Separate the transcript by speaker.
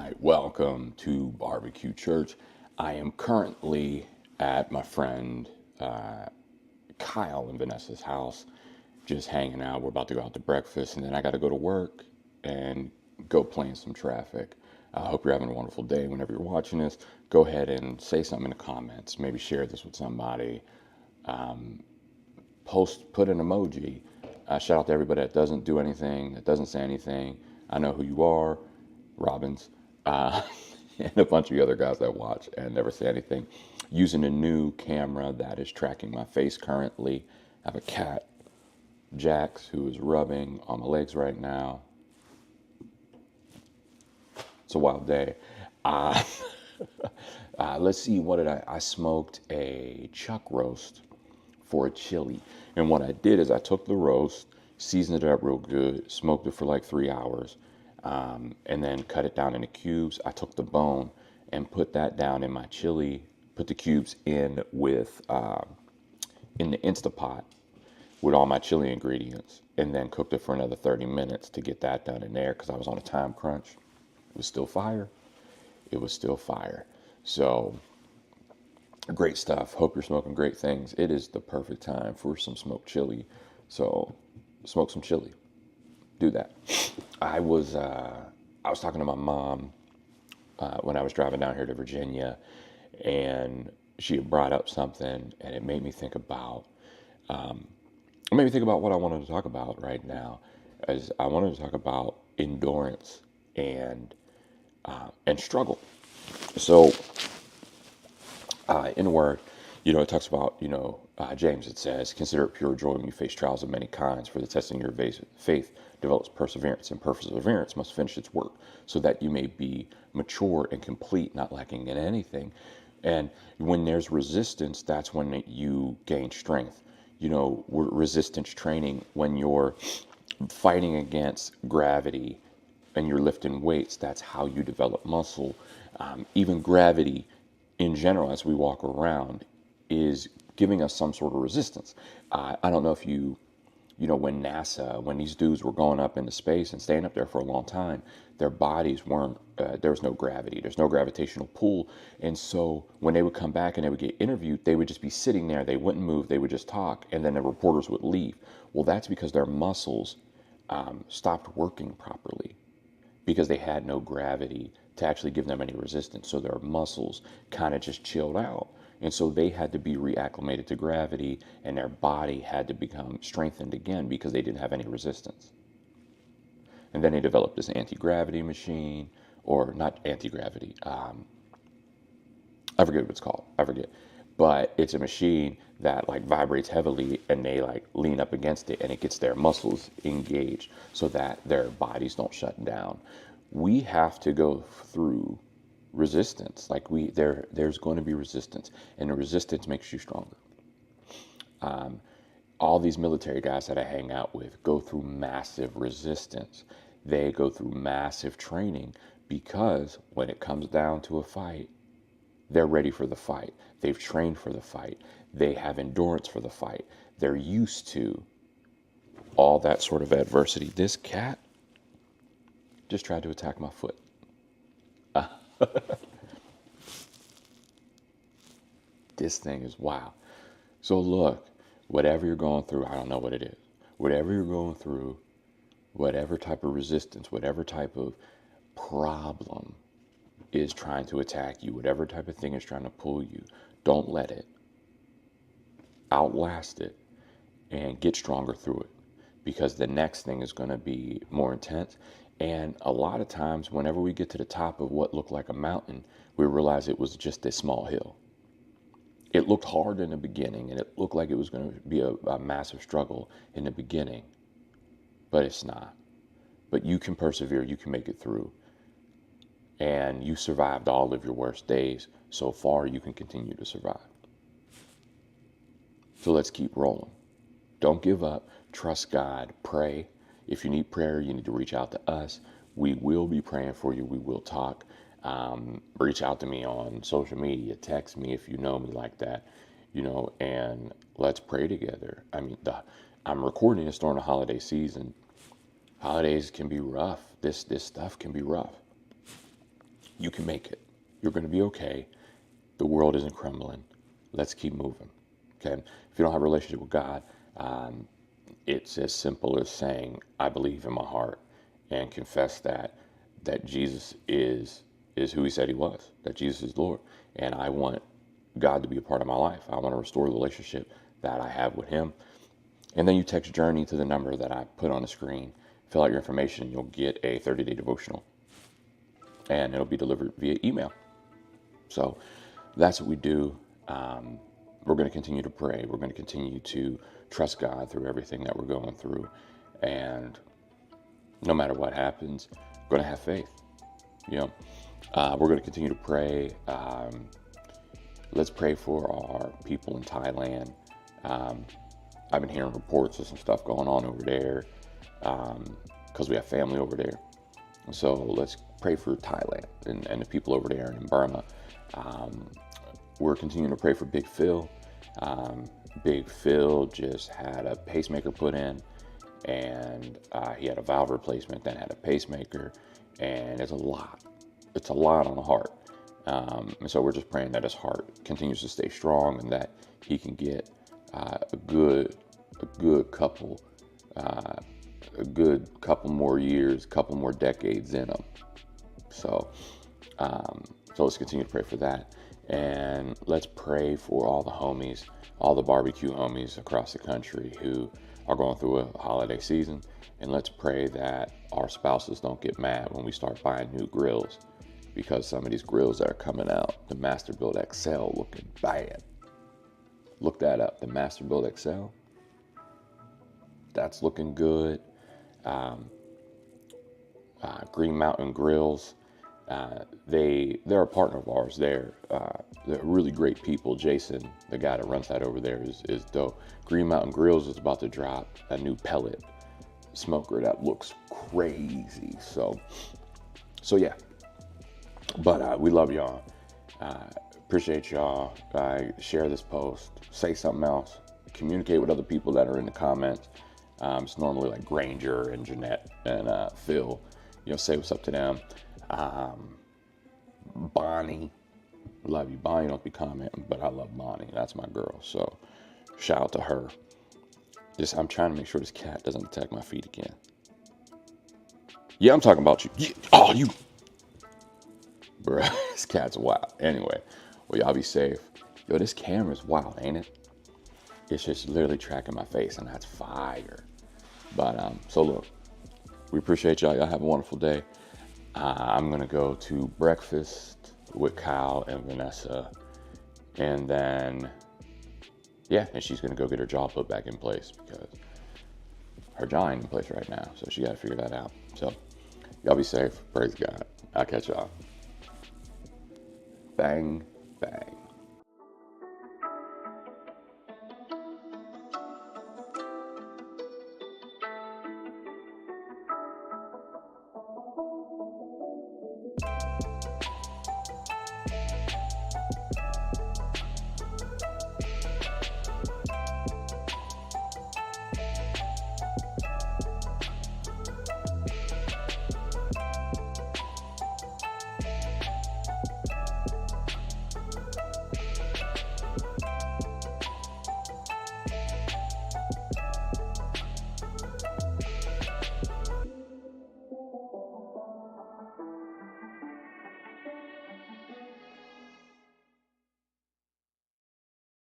Speaker 1: right, welcome to Barbecue Church. I am currently at my friend Kyle and Vanessa's house, just hanging out. We're about to go out to breakfast, and then I got to go to work and go play in some traffic. I hope you're having a wonderful day. Whenever you're watching this, go ahead and say something in the comments. Maybe share this with somebody. Put an emoji. Shout out to everybody that doesn't do anything, that doesn't say anything. I know who you are, Robbins, and a bunch of the other guys that watch and never say anything. Using a new camera that is tracking my face currently. I have a cat, Jax, who is rubbing on my legs right now. It's a wild day. Uh, let's see, what did I smoked a chuck roast for a chili. And what I did is I took the roast, seasoned it up real good, smoked it for like 3 hours, and then cut it down into cubes. I took the bone and put that down in my chili, put the cubes in with in the Instapot with all my chili ingredients, and then cooked it for another 30 minutes to get that done in there because I was on a time crunch. It was still fire. It was still fire. So great stuff. Hope you're smoking great things. It is the perfect time for some smoked chili. So smoke some chili. Do that. I was talking to my mom when I was driving down here to Virginia, and she had brought up something, and it made me think about what I wanted to talk about right now. As I wanted to talk about endurance and struggle. So in the word, it talks about, James, it says, consider it pure joy when you face trials of many kinds, for the testing of your faith develops perseverance, and perseverance must finish its work, so that you may be mature and complete, not lacking in anything. And when there's resistance, that's when you gain strength. Resistance training, when you're fighting against gravity and you're lifting weights, that's how you develop muscle. Even gravity in general, as we walk around, is giving us some sort of resistance. I don't know if when when these dudes were going up into space and staying up there for a long time, their bodies weren't, there was no gravity, there's no gravitational pull. And so when they would come back and they would get interviewed, they would just be sitting there, they wouldn't move, they would just talk, and then the reporters would leave. Well, that's because their muscles stopped working properly, because they had no gravity to actually give them any resistance. So their muscles kind of just chilled out. And so they had to be reacclimated to gravity, and their body had to become strengthened again because they didn't have any resistance. And then they developed this anti-gravity machine, or not anti-gravity. I forget what it's called. I forget. But it's a machine that like vibrates heavily, and they like lean up against it, and it gets their muscles engaged so that their bodies don't shut down. We have to go through resistance. Like there's going to be resistance, and the resistance makes you stronger. All these military guys that I hang out with go through massive resistance. They go through massive training, because when it comes down to a fight, they're ready for the fight. They've trained for the fight. They have endurance for the fight. They're used to all that sort of adversity. This cat just tried to attack my foot. This thing is wild. So look, whatever you're going through, I don't know what it is. Whatever you're going through, whatever type of resistance, whatever type of problem is trying to attack you, whatever type of thing is trying to pull you, don't let it. Outlast it and get stronger through it, because the next thing is going to be more intense. And a lot of times, whenever we get to the top of what looked like a mountain, we realize it was just a small hill. It looked hard in the beginning, and it looked like it was going to be a massive struggle in the beginning, but it's not. But you can persevere, you can make it through. And you survived all of your worst days. So far, you can continue to survive. So let's keep rolling. Don't give up. Trust God. Pray. If you need prayer, you need to reach out to us. We will be praying for you. We will talk. Reach out to me on social media. Text me if you know me like that. And let's pray together. I mean, I'm recording this during the holiday season. Holidays can be rough. This stuff can be rough. You can make it. You're going to be okay. The world isn't crumbling. Let's keep moving. Okay. If you don't have a relationship with God, it's as simple as saying, I believe in my heart, and confess that Jesus is who he said he was, that Jesus is Lord. And I want God to be a part of my life. I want to restore the relationship that I have with him. And then you text Journey to the number that I put on the screen, fill out your information, and you'll get a 30-day devotional. And it'll be delivered via email. So that's what we do. We're going to continue to pray. We're going to continue to trust God through everything that we're going through. And no matter what happens, we're going to have faith. You know, we're going to continue to pray. Let's pray for our people in Thailand. I've been hearing reports of some stuff going on over there because we have family over there. So let's pray for Thailand and the people over there and in Burma. We're continuing to pray for Big Phil. Big Phil just had a pacemaker put in, and he had a valve replacement, then had a pacemaker, and it's a lot. It's a lot on the heart. And so we're just praying that his heart continues to stay strong and that he can get a good couple more years, couple more decades in him. So let's continue to pray for that. And let's pray for all the homies, all the barbecue homies across the country who are going through a holiday season. And let's pray that our spouses don't get mad when we start buying new grills, because some of these grills that are coming out, the Masterbuilt XL, looking bad. Look that up, the Masterbuilt XL. That's looking good. Green Mountain Grills. They're a partner of ours. They're really great people. Jason, the guy that runs that over there, is dope. Green Mountain Grills is about to drop a new pellet smoker that looks crazy. So yeah. But we love y'all. Appreciate y'all. Share this post. Say something else. Communicate with other people that are in the comments. It's normally like Granger and Jeanette and Phil. Say what's up to them. Bonnie, love you. Bonnie don't be commenting, but I love Bonnie. That's my girl. So shout out to her. I'm trying to make sure this cat doesn't attack my feet again. Yeah, I'm talking about you. Oh, you. Bruh, this cat's wild. Anyway, well, y'all be safe. Yo, this camera's wild, ain't it? It's just literally tracking my face, and that's fire. But, so look, we appreciate y'all. Y'all have a wonderful day. I'm going to go to breakfast with Kyle and Vanessa. And then, yeah, and she's going to go get her jaw put back in place because her jaw ain't in place right now. So she got to figure that out. So y'all be safe. Praise God. I'll catch y'all. Bang, bang.